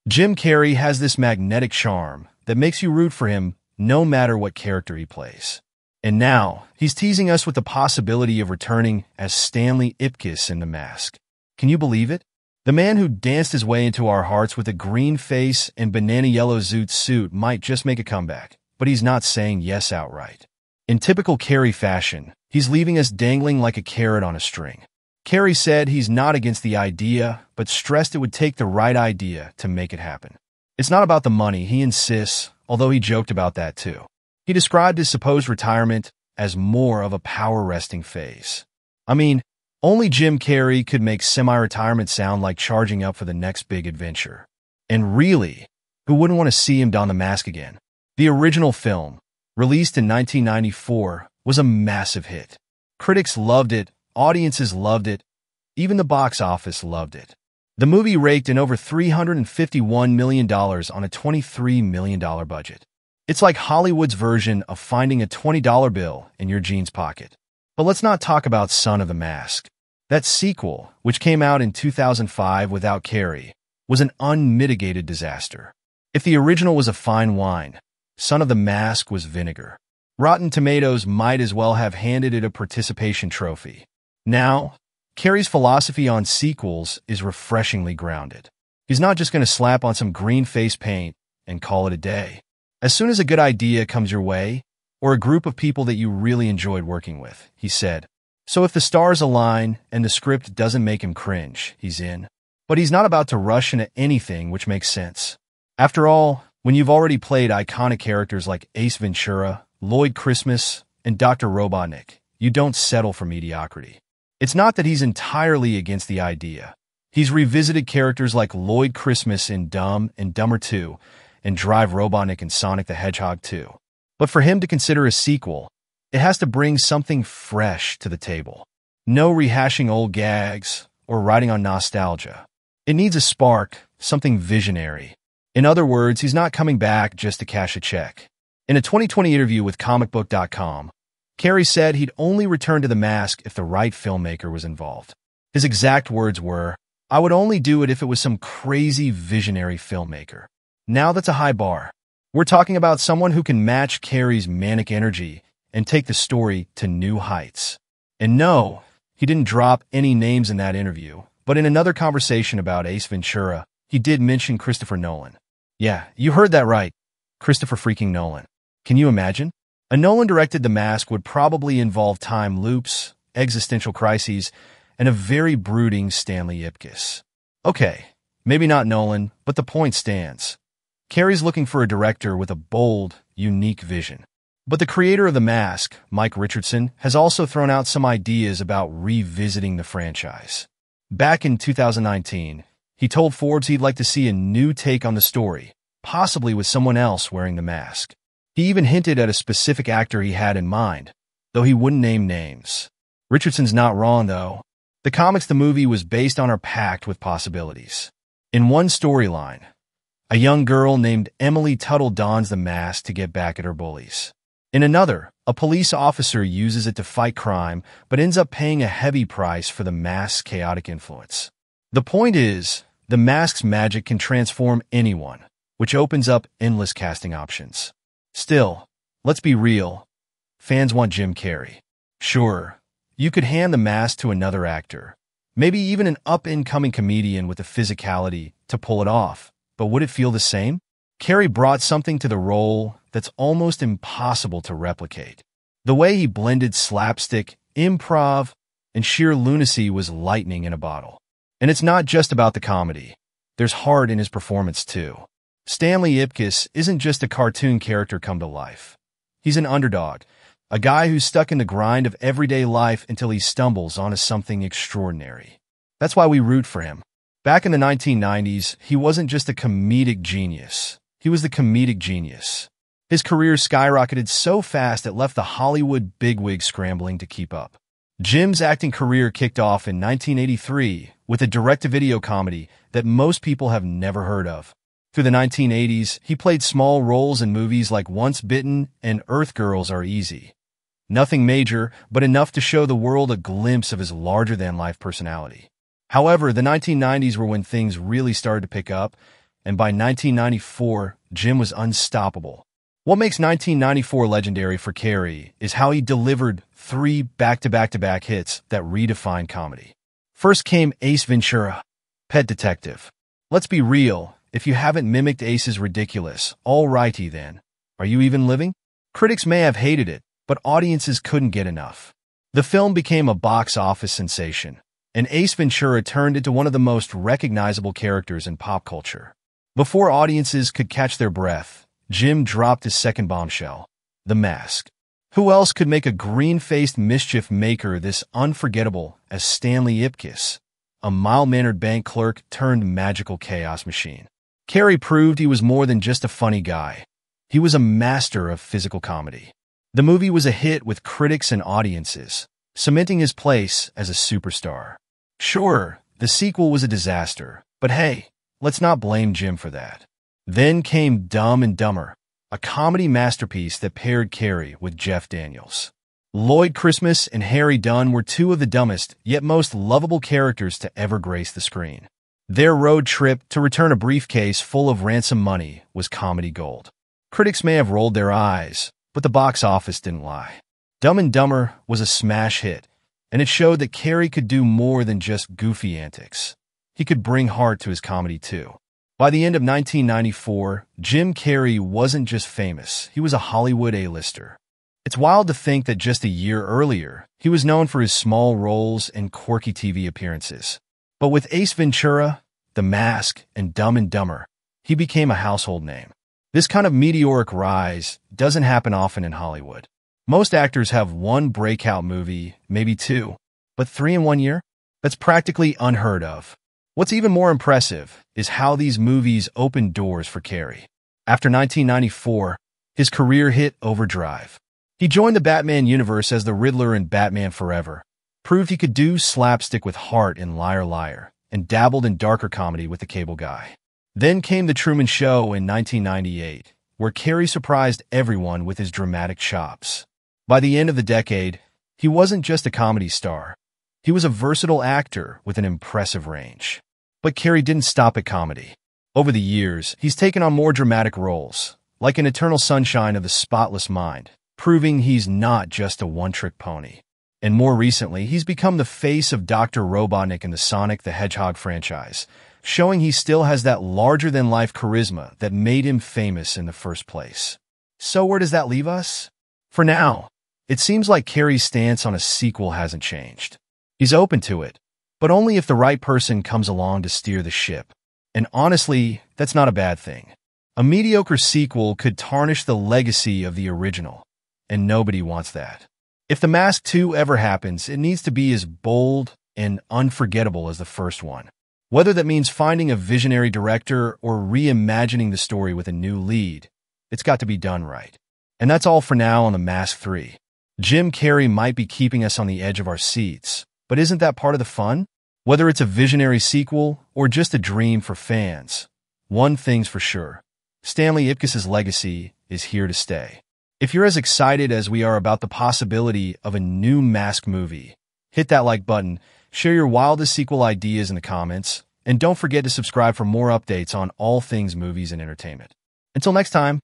Jim Carrey has this magnetic charm that makes you root for him no matter what character he plays. And now, he's teasing us with the possibility of returning as Stanley Ipkiss in The Mask. Can you believe it? The man who danced his way into our hearts with a green face and banana yellow zoot suit might just make a comeback, but he's not saying yes outright. In typical Carrey fashion, he's leaving us dangling like a carrot on a string. Carrey said he's not against the idea, but stressed it would take the right idea to make it happen. It's not about the money, he insists, although he joked about that too. He described his supposed retirement as more of a power-resting phase. I mean, only Jim Carrey could make semi-retirement sound like charging up for the next big adventure. And really, who wouldn't want to see him don the mask again? The original film, released in 1994, was a massive hit. Critics loved it, audiences loved it, even the box office loved it. The movie raked in over $351 million on a $23 million budget. It's like Hollywood's version of finding a $20 bill in your jeans pocket. But let's not talk about Son of the Mask. That sequel, which came out in 2005 without Carrey, was an unmitigated disaster. If the original was a fine wine, Son of the Mask was vinegar. Rotten Tomatoes might as well have handed it a participation trophy. Now, Carrey's philosophy on sequels is refreshingly grounded. He's not just going to slap on some green face paint and call it a day. As soon as a good idea comes your way, or a group of people that you really enjoyed working with, he said. So if the stars align and the script doesn't make him cringe, he's in. But he's not about to rush into anything which makes sense. After all, when you've already played iconic characters like Ace Ventura, Lloyd Christmas, and Dr. Robotnik, you don't settle for mediocrity. It's not that he's entirely against the idea. He's revisited characters like Lloyd Christmas in Dumb and Dumber 2 and Drive Robotnik in Sonic the Hedgehog 2. But for him to consider a sequel, it has to bring something fresh to the table. No rehashing old gags or riding on nostalgia. It needs a spark, something visionary. In other words, he's not coming back just to cash a check. In a 2020 interview with wfu.dhk, Carrey said he'd only return to The Mask if the right filmmaker was involved. His exact words were, "I would only do it if it was some crazy visionary filmmaker." Now that's a high bar. We're talking about someone who can match Carrey's manic energy and take the story to new heights. And no, he didn't drop any names in that interview, but in another conversation about Ace Ventura, he did mention Christopher Nolan. Yeah, you heard that right. Christopher freaking Nolan. Can you imagine? A Nolan-directed The Mask would probably involve time loops, existential crises, and a very brooding Stanley Ipkiss. Okay, maybe not Nolan, but the point stands. Carrey's looking for a director with a bold, unique vision. But the creator of The Mask, Mike Richardson, has also thrown out some ideas about revisiting the franchise. Back in 2019, he told Forbes he'd like to see a new take on the story, possibly with someone else wearing the mask. He even hinted at a specific actor he had in mind, though he wouldn't name names. Richardson's not wrong, though. The comics the movie was based on are packed with possibilities. In one storyline, a young girl named Emily Tuttle dons the mask to get back at her bullies. In another, a police officer uses it to fight crime, but ends up paying a heavy price for the mask's chaotic influence. The point is, the mask's magic can transform anyone, which opens up endless casting options. Still, let's be real. Fans want Jim Carrey. Sure, you could hand the mask to another actor, maybe even an up-and-coming comedian with the physicality to pull it off. But would it feel the same? Carrey brought something to the role that's almost impossible to replicate. The way he blended slapstick, improv, and sheer lunacy was lightning in a bottle. And it's not just about the comedy. There's heart in his performance, too. Stanley Ipkiss isn't just a cartoon character come to life. He's an underdog, a guy who's stuck in the grind of everyday life until he stumbles onto something extraordinary. That's why we root for him. Back in the 1990s, he wasn't just a comedic genius. He was the comedic genius. His career skyrocketed so fast it left the Hollywood bigwigs scrambling to keep up. Jim's acting career kicked off in 1983 with a direct-to-video comedy that most people have never heard of. Through the 1980s, he played small roles in movies like Once Bitten and Earth Girls Are Easy. Nothing major, but enough to show the world a glimpse of his larger-than-life personality. However, the 1990s were when things really started to pick up, and by 1994, Jim was unstoppable. What makes 1994 legendary for Carrey is how he delivered 3 back-to-back-to-back hits that redefined comedy. First came Ace Ventura, Pet Detective. Let's be real, if you haven't mimicked Ace's ridiculous, alrighty then, are you even living? Critics may have hated it, but audiences couldn't get enough. The film became a box office sensation, and Ace Ventura turned into one of the most recognizable characters in pop culture. Before audiences could catch their breath, Jim dropped his second bombshell, The Mask. Who else could make a green-faced mischief maker this unforgettable as Stanley Ipkiss, a mild-mannered bank clerk turned magical chaos machine? Carrey proved he was more than just a funny guy. He was a master of physical comedy. The movie was a hit with critics and audiences, cementing his place as a superstar. Sure, the sequel was a disaster, but hey, let's not blame Jim for that. Then came Dumb and Dumber, a comedy masterpiece that paired Carrey with Jeff Daniels. Lloyd Christmas and Harry Dunn were 2 of the dumbest, yet most lovable characters to ever grace the screen. Their road trip to return a briefcase full of ransom money was comedy gold. Critics may have rolled their eyes, but the box office didn't lie. Dumb and Dumber was a smash hit, and it showed that Carrey could do more than just goofy antics. He could bring heart to his comedy too. By the end of 1994, Jim Carrey wasn't just famous, he was a Hollywood A-lister. It's wild to think that just a year earlier, he was known for his small roles and quirky TV appearances. But with Ace Ventura, The Mask, and Dumb and Dumber, he became a household name. This kind of meteoric rise doesn't happen often in Hollywood. Most actors have 1 breakout movie, maybe 2, but 3 in 1 year? That's practically unheard of. What's even more impressive is how these movies opened doors for Carrey. After 1994, his career hit overdrive. He joined the Batman universe as the Riddler in Batman Forever, proved he could do slapstick with heart in Liar Liar, and dabbled in darker comedy with The Cable Guy. Then came The Truman Show in 1998, where Carrey surprised everyone with his dramatic chops. By the end of the decade, he wasn't just a comedy star. He was a versatile actor with an impressive range. But Carrey didn't stop at comedy. Over the years, he's taken on more dramatic roles, like in Eternal Sunshine of the Spotless Mind, proving he's not just a one-trick pony. And more recently, he's become the face of Dr. Robotnik in the Sonic the Hedgehog franchise, showing he still has that larger-than-life charisma that made him famous in the first place. So where does that leave us? For now, it seems like Carrey's stance on a sequel hasn't changed. He's open to it, but only if the right person comes along to steer the ship. And honestly, that's not a bad thing. A mediocre sequel could tarnish the legacy of the original, and nobody wants that. If The Mask 2 ever happens, it needs to be as bold and unforgettable as the first one. Whether that means finding a visionary director or reimagining the story with a new lead, it's got to be done right. And that's all for now on The Mask 3. Jim Carrey might be keeping us on the edge of our seats, but isn't that part of the fun? Whether it's a visionary sequel or just a dream for fans, one thing's for sure. Stanley Ipkiss's legacy is here to stay. If you're as excited as we are about the possibility of a new Mask movie, hit that like button, share your wildest sequel ideas in the comments, and don't forget to subscribe for more updates on all things movies and entertainment. Until next time.